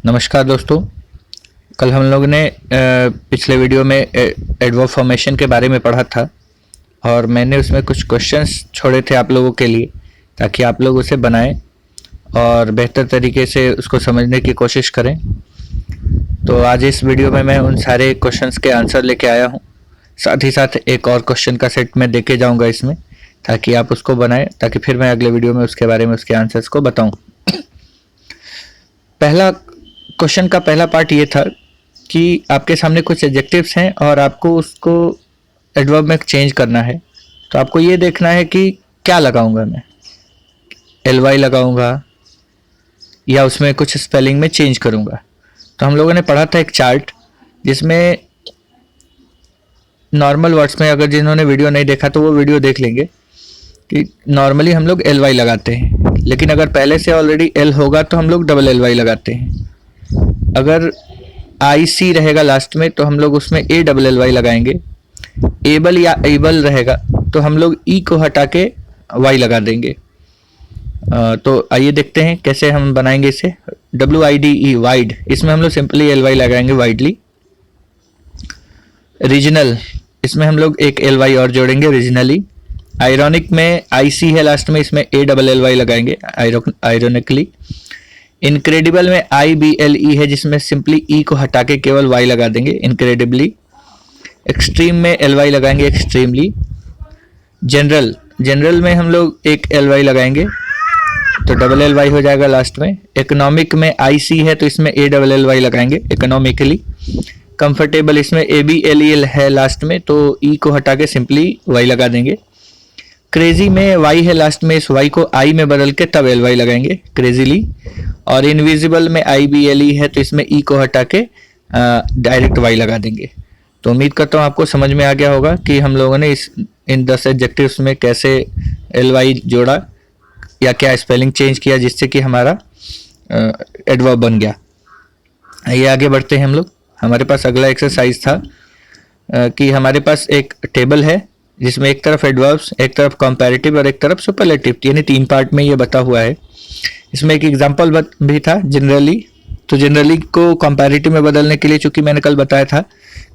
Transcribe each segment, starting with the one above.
नमस्कार दोस्तों। कल हम लोग ने पिछले वीडियो में एडवर्ब फॉर्मेशन के बारे में पढ़ा था और मैंने उसमें कुछ क्वेश्चंस छोड़े थे आप लोगों के लिए ताकि आप लोग उसे बनाएं और बेहतर तरीके से उसको समझने की कोशिश करें। तो आज इस वीडियो में मैं उन सारे क्वेश्चंस के आंसर लेके आया हूं। साथ ही साथ एक और क्वेश्चन का सेट मैं देके जाऊंगा इसमें ताकि आप उसको बनाएं, ताकि फिर मैं अगले वीडियो में उसके बारे में उसके आंसर्स को बताऊं। पहला क्वेश्चन का पहला पार्ट ये था कि आपके सामने कुछ एडजेक्टिव्स हैं और आपको उसको एडवर्ब में चेंज करना है। तो आपको ये देखना है कि क्या लगाऊंगा मैं, ly लगाऊंगा या उसमें कुछ स्पेलिंग में चेंज करूंगा। तो हम लोगों ने पढ़ा था एक चार्ट जिसमें नॉर्मल वर्ड्स में, अगर जिन्होंने वीडियो नहीं देखा तो वो वीडियो देख लेंगे कि नॉर्मली हम लोग ly लगाते हैं, लेकिन अगर पहले से ऑलरेडी l होगा तो हम लोग डबल ly लगाते हैं। अगर IC रहेगा लास्ट में तो हम लोग उसमें ALLY लगाएंगे। एबल या एबल रहेगा तो हम लोग E को हटा के Y लगा देंगे। तो आइए देखते हैं कैसे हम बनाएंगे इसे। WIDE वाइड, इसमें हम लोग सिंपली LY लगाएंगे, वाइडली। रीजनल, इसमें हम लोग एक LY और जोड़ेंगे, रीजनली। आयरॉनिक में IC है लास्ट में, इसमें ALLY लगाएंगे, आयरॉनिकली। इनक्रेडिबल में IBLE है जिसमें सिंपली E को हटा के केवल Y लगा देंगे, इनक्रेडिबली। एक्सट्रीम में LY लगाएंगे, एक्सट्रीमली। जनरल में हम लोग एक LY लगाएंगे तो डबल LY हो जाएगा लास्ट में। इकोनॉमिक में IC है तो इसमें ALLY लगाएंगे, इकोनॉमिकली। कंफर्टेबल, इसमें ABLEL है लास्ट में तो E को हटा के सिंपली Y लगा देंगे। क्रेजी में Y है लास्ट में, इस Y को I में बदल के तब LY लगाएंगे, क्रेजीली। और इनविजिबल में IBLE है तो इसमें E को हटा के डायरेक्ट Y लगा देंगे। तो उम्मीद करता हूँ आपको समझ में आ गया होगा कि हम लोगों ने इन 10 एडजेक्टिव्स में कैसे LY जोड़ा या क्या स्पेलिंग चेंज किया जिससे कि हमारा एडवर्ब बन गया। आइए आगे बढ़ते हैं हम लोग। हमारे पास अगला एक्सरसाइज था कि हमारे पास एक टेबल है जिसमें एक तरफ एडवर्ब्स, एक तरफ कंपैरेटिव और एक तरफ सुपरलेटिव, यानी 3 पार्ट में ये बता हुआ है। इसमें एक एग्जांपल भी था, जनरली। तो जनरली को कंपैरेटिव में बदलने के लिए, चूंकि मैंने कल बताया था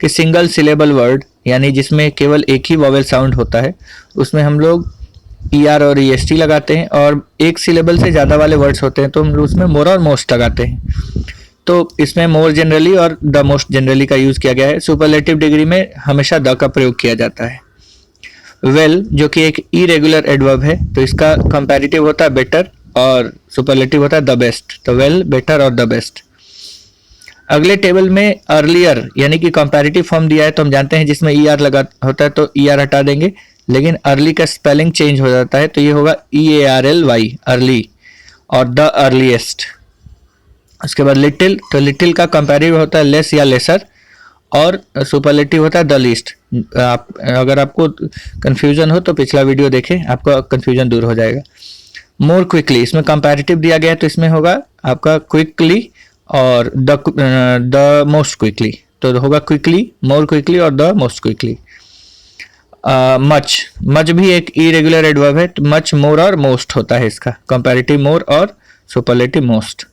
कि सिंगल सिलेबल वर्ड यानी जिसमें केवल एक ही वॉवेल साउंड होता है, उसमें हम लोग ER और EST लगाते हैं। और एक सिलेबल से ज़्यादा वाले वर्ड्स होते हैं तो हम लोग उसमें मोर और मोस्ट लगाते हैं। तो इसमें मोर जनरली और द मोस्ट जनरली का यूज़ किया गया है। सुपरलेटिव डिग्री में हमेशा द का प्रयोग किया जाता है। वेल, जो कि एक इरेगुलर एडवर्ब है, तो इसका कंपैरेटिव होता है बेटर और सुपरलेटिव होता है द बेस्ट। तो वेल, बेटर और द बेस्ट। अगले टेबल में अर्लियर यानी कि कंपैरेटिव फॉर्म दिया है, तो हम जानते हैं जिसमें ER लगा होता है तो ER हटा देंगे, लेकिन अर्ली का स्पेलिंग चेंज हो जाता है तो ये होगा EARLY, अर्ली। और द अर्लीस्ट। उसके बाद लिटिल, तो लिटिल का कंपैरेटिव होता है लेस या लेसर और सुपरलेटिव होता है द लीस्ट। अगर आपको कंफ्यूजन हो तो पिछला वीडियो देखें, आपका कंफ्यूजन दूर हो जाएगा। मोर क्विकली, इसमें कंपैरेटिव दिया गया है तो इसमें होगा आपका क्विकली और द मोस्ट क्विकली। तो होगा क्विकली, मोर क्विकली और द मोस्ट क्विकली। मच भी एक इरेगुलर एडवर्ब है, तो मच, मोर और मोस्ट होता है इसका, कंपैरेटिव मोर और सुपरलेटिव मोस्ट।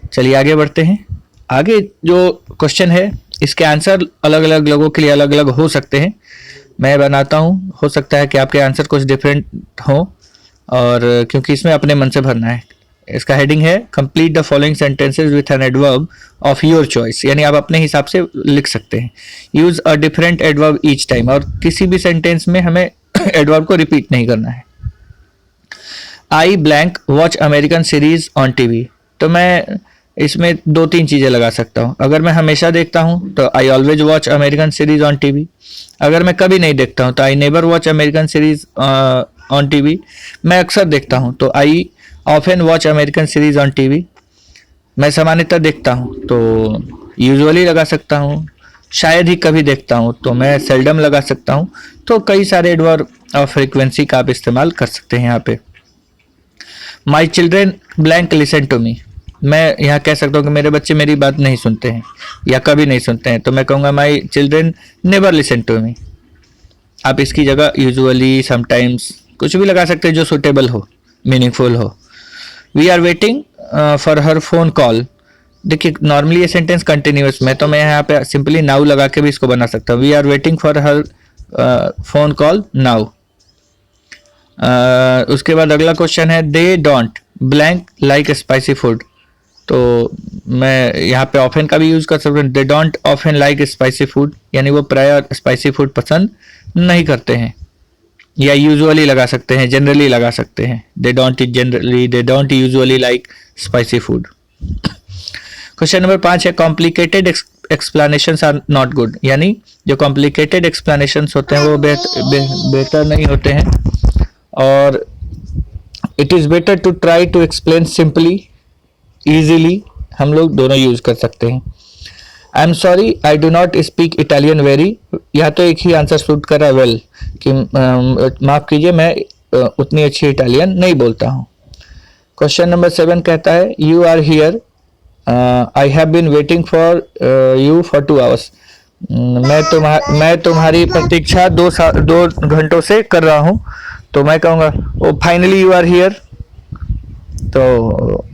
चलिए आगे बढ़ते हैं। आगे जो क्वेश्चन है इसके आंसर अलग अलग लोगों के लिए अलग अलग हो सकते हैं। मैं बनाता हूँ, हो सकता है कि आपके आंसर कुछ डिफरेंट हो, और क्योंकि इसमें अपने मन से भरना है। इसका हेडिंग है complete the following sentences with an adverb of your choice, यानी आप अपने हिसाब से लिख सकते हैं। Use a different adverb each time, और किसी भी सेंटेंस में हमें एडवर्ब को रिपीट नहीं करना है। I blank watch American series on TV, तो मैं इसमें 2-3 चीज़ें लगा सकता हूँ। अगर मैं हमेशा देखता हूँ तो I always watch American series on TV. अगर मैं कभी नहीं देखता हूँ तो I never watch American series on TV. मैं अक्सर देखता हूँ तो I often watch American series on TV. मैं सामान्यतः देखता हूँ तो यूजुअली लगा सकता हूँ। शायद ही कभी देखता हूँ तो मैं सेल्डम लगा सकता हूँ। तो कई सारे एडवर्ब और फ्रीक्वेंसी का आप इस्तेमाल कर सकते हैं यहाँ पे। My children blank listen to me, मैं यहाँ कह सकता हूँ कि मेरे बच्चे मेरी बात नहीं सुनते हैं या कभी नहीं सुनते हैं, तो मैं कहूँगा my children never listen to me. आप इसकी जगह यूजुअली, समटाइम्स कुछ भी लगा सकते हैं जो सुटेबल हो, मीनिंगफुल हो। We are waiting for her phone call, देखिए नॉर्मली ये सेंटेंस कंटिन्यूअस में, तो मैं यहाँ पे सिंपली नाउ लगा के भी इसको बना सकता हूँ। We are waiting for her phone call now. उसके बाद अगला क्वेश्चन है they don't blank like spicy food. तो मैं यहाँ पे ऑफन का भी यूज कर सकता हूँ। They don't often like spicy food, यानी वो प्राय स्पाइसी फूड पसंद नहीं करते हैं। या यूजुअली लगा सकते हैं, जनरली लगा सकते हैं। They don't generally, they don't usually like spicy food. Question number 5 है complicated explanations are not good, यानी जो कॉम्प्लिकेटेड एक्सप्लेनेशंस होते हैं वो बेहतर नहीं होते हैं, और it is better to try to explain simply easily, हम लोग दोनों यूज कर सकते हैं। I am sorry I do not speak Italian very, यहाँ तो एक ही आंसर सूट कर रहा है वेल, कि माफ़ कीजिए मैं उतनी अच्छी इटालियन नहीं बोलता हूँ। क्वेश्चन नंबर 7 कहता है you are here, I have been waiting for you for 2 hours। मैं तुम्हारी प्रतीक्षा 2 घंटों से कर रहा हूँ, तो मैं कहूँगा oh finally you are here. तो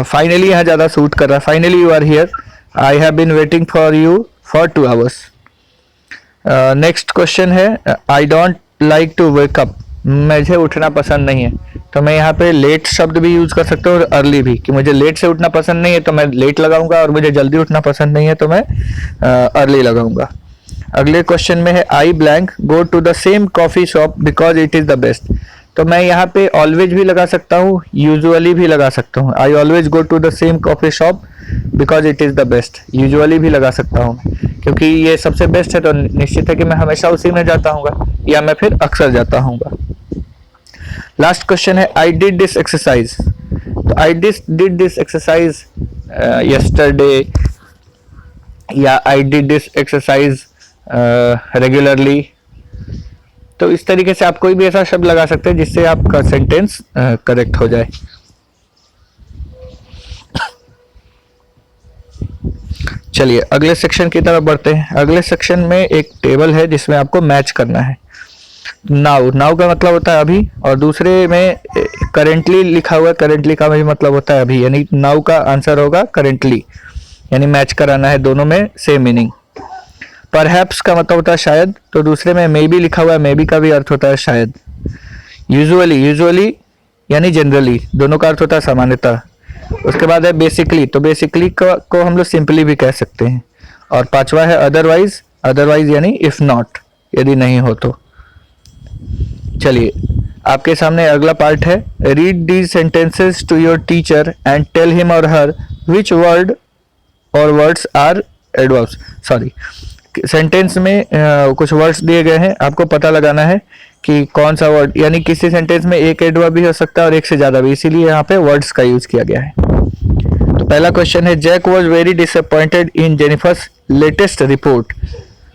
फाइनली यहाँ ज़्यादा सूट कर रहा है, finally you are here, I have been waiting for you for 2 hours। Next question है I don't like to wake up, मुझे उठना पसंद नहीं है। तो मैं यहाँ पे लेट शब्द भी यूज कर सकता हूँ और अर्ली भी, कि मुझे लेट से उठना पसंद नहीं है तो मैं लेट लगाऊंगा, और मुझे जल्दी उठना पसंद नहीं है तो मैं अर्ली लगाऊंगा। अगले क्वेश्चन में है I blank go to the same coffee shop because it is the best. तो मैं यहाँ पे ऑलवेज भी लगा सकता हूँ, यूजुअली भी लगा सकता हूँ। I always go to the same coffee shop because it is the best, usually भी लगा सकता हूँ क्योंकि ये सबसे बेस्ट है, तो निश्चित है कि मैं हमेशा उसी में जाता हूँ या मैं फिर अक्सर जाता हूँ। लास्ट क्वेश्चन है आई डिड दिस एक्सरसाइज। तो I did this exercise yesterday, या I did this exercise regularly. तो इस तरीके से आप कोई भी ऐसा शब्द लगा सकते हैं जिससे आपका सेंटेंस करेक्ट हो जाए। चलिए अगले सेक्शन की तरफ बढ़ते हैं। अगले सेक्शन में एक टेबल है जिसमें आपको मैच करना है। नाउ का मतलब होता है अभी, और दूसरे में करेंटली लिखा हुआ है, करेंटली का भी मतलब होता है अभी, यानी नाउ का आंसर होगा करेंटली, यानी मैच कराना है, दोनों में सेम मीनिंग। परहैप्स का मतलब होता है शायद, तो दूसरे में मे बी लिखा हुआ है, मे बी का भी अर्थ होता है शायद। यूजुअली यानी जनरली, दोनों का अर्थ होता है सामान्यतः। उसके बाद है बेसिकली, तो बेसिकली को हम लोग सिंपली भी कह सकते हैं। और 5वां है अदरवाइज यानी इफ नॉट, यदि नहीं हो तो। चलिए आपके सामने अगला पार्ट है read these sentences to your teacher and tell him or her which word or words are adverbs. Sorry, sentence में कुछ वर्ड्स दिए गए हैं, आपको पता लगाना है कि कौन सा वर्ड, यानी किसी सेंटेंस में एक एडवर्ब भी हो सकता है और एक से ज़्यादा भी, इसीलिए यहाँ पे वर्ड्स का यूज किया गया है। तो पहला क्वेश्चन है Jack was very disappointed in Jennifer's latest report.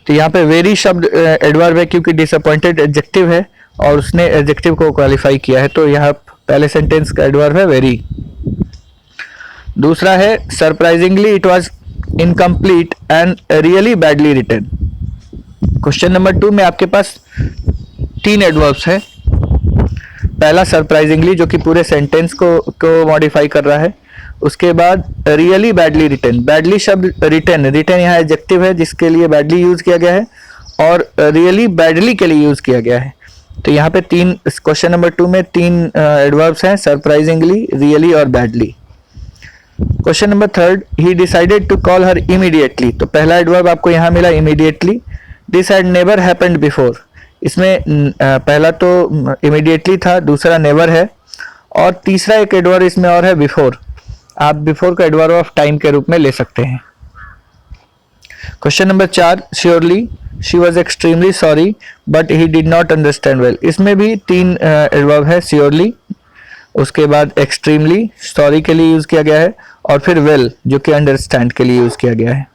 तो यहाँ पे वेरी शब्द एडवर्ब है क्योंकि डिसअपॉइंटेड एडजेक्टिव है और उसने एडजेक्टिव को क्वालिफाई किया है, तो यहाँ पहले सेंटेंस का एडवर्ब है वेरी। दूसरा है surprisingly it was incomplete and really badly written. Question number 2 में आपके पास 3 एडवर्ब्स है। पहला सरप्राइजिंगली जो कि पूरे सेंटेंस को मॉडिफाई कर रहा है। उसके बाद रियली बैडली रिटन, बैडली शब्द रिटन यहाँ एडजेक्टिव है जिसके लिए बैडली यूज किया गया है, और रियली बैडली के लिए यूज किया गया है। तो यहाँ पे क्वेश्चन नंबर 2 में 3 एडवर्ब्स हैं, सरप्राइजिंगली, रियली और badly. Question number 3 he decided to call her immediately. तो पहला एडवर्ब आपको यहाँ मिला immediately, this had never happened before. इसमें पहला तो इमीडिएटली था, दूसरा नेवर है, और तीसरा एक एडवर्ब इसमें और है बिफोर। आप बिफोर का एडवर्ब ऑफ टाइम के रूप में ले सकते हैं। Question number 4 surely she was extremely sorry but he did not understand well. इसमें भी 3 एडवर्ब है, श्योरली, उसके बाद एक्सट्रीमली सॉरी के लिए यूज किया गया है, और फिर वेल जो कि अंडरस्टैंड के लिए यूज किया गया है।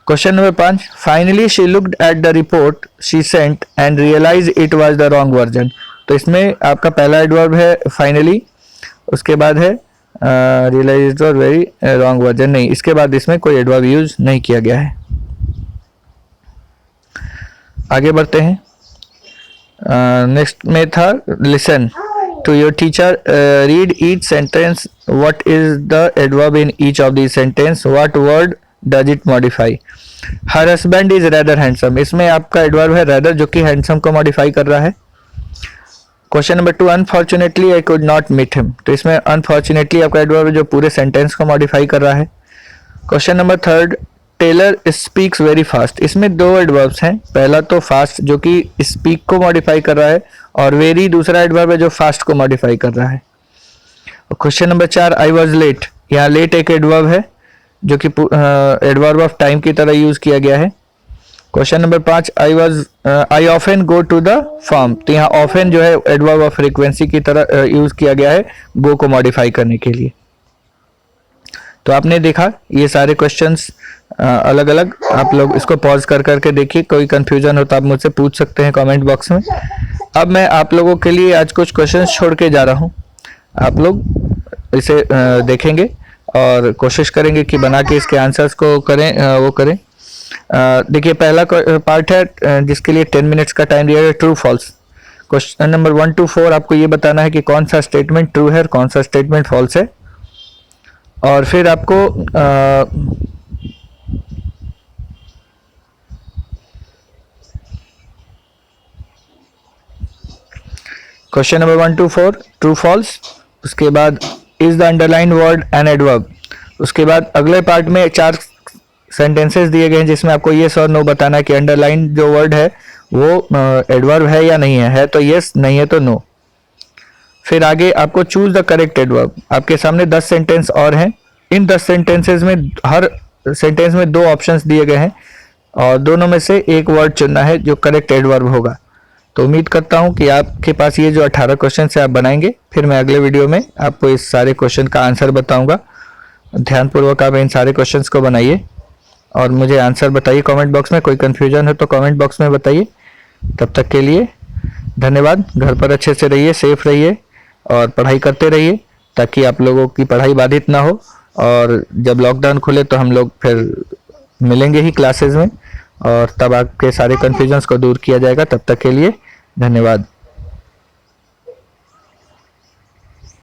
Question number 5 finally she looked at the report she sent and realise it was the wrong version. तो इसमें आपका पहला एडवर्ब है फाइनली, उसके बाद है रियलाइज और वेरी रॉन्ग वर्जन नहीं, इसके बाद इसमें कोई एडवर्ब यूज नहीं किया गया है। आगे बढ़ते हैं। नेक्स्ट में था listen. to your teacher, read each sentence. What is the adverb in each of these sentence? What word does it modify? Her husband is rather handsome. इसमें आपका adverb है rather जो कि handsome को modify कर रहा है. Question number 2, unfortunately I could not meet him. तो इसमें अनफॉर्चुनेटली आपका एडवर्ब जो पूरे सेंटेंस को मॉडिफाई कर रहा है. Question number 3, Taylor speaks very fast. इसमें दो एडवर्ब्स हैं. पहला तो फास्ट जो कि स्पीक को मॉडिफाई कर रहा है, और वेरी दूसरा एडवर्ब है जो फास्ट को मॉडिफाई कर रहा है. Question number 4, I was late. यहाँ लेट एक एडवर्ब है जो कि एडवर्ब ऑफ टाइम की तरह यूज किया गया है. Question number 5, I often go to the farm. तो यहाँ ऑफन जो है एडवर्ब ऑफ फ्रीक्वेंसी की तरह यूज किया गया है गो को मॉडिफाई करने के लिए. तो आपने देखा ये सारे क्वेश्चंस अलग अलग. आप लोग इसको पॉज कर करके देखिए. कोई कंफ्यूजन हो तो आप मुझसे पूछ सकते हैं कमेंट बॉक्स में. अब मैं आप लोगों के लिए आज कुछ क्वेश्चंस छोड़ के जा रहा हूँ. आप लोग इसे देखेंगे और कोशिश करेंगे कि बना के इसके आंसर्स को करें. देखिए पहला पार्ट है जिसके लिए 10 मिनट्स का टाइम दिया है. True false. Question number 1 to 4 आपको ये बताना है कि कौन सा स्टेटमेंट ट्रू है और कौन सा स्टेटमेंट फॉल्स है. और फिर आपको question number 1 to 4 true false. उसके बाद is the underline word an adverb. उसके बाद अगले पार्ट में 4 सेंटेंसेस दिए गए हैं जिसमें आपको येस और नो बताना है कि अंडरलाइन जो वर्ड है वो एडवर्ब है या नहीं है तो येस, नहीं है तो नो. फिर आगे आपको चूज द करेक्ट एडवर्ब. आपके सामने 10 सेंटेंस और हैं. इन 10 सेंटेंसेस में हर सेंटेंस में 2 ऑप्शंस दिए गए हैं और दोनों में से एक वर्ड चुनना है जो करेक्ट एडवर्ब होगा. तो उम्मीद करता हूं कि आपके पास ये जो 18 क्वेश्चन है आप बनाएंगे. फिर मैं अगले वीडियो में आपको इस सारे क्वेश्चन का आंसर बताऊंगा. ध्यानपूर्वक आप इन सारे क्वेश्चंस को बनाइए और मुझे आंसर बताइए कमेंट बॉक्स में. कोई कंफ्यूजन है तो कमेंट बॉक्स में बताइए. तब तक के लिए धन्यवाद. घर पर अच्छे से रहिए, सेफ रहिए और पढ़ाई करते रहिए ताकि आप लोगों की पढ़ाई बाधित ना हो. और जब लॉकडाउन खुले तो हम लोग फिर मिलेंगे ही क्लासेस में और तब आपके सारे कन्फ्यूजन्स को दूर किया जाएगा. तब तक के लिए धन्यवाद.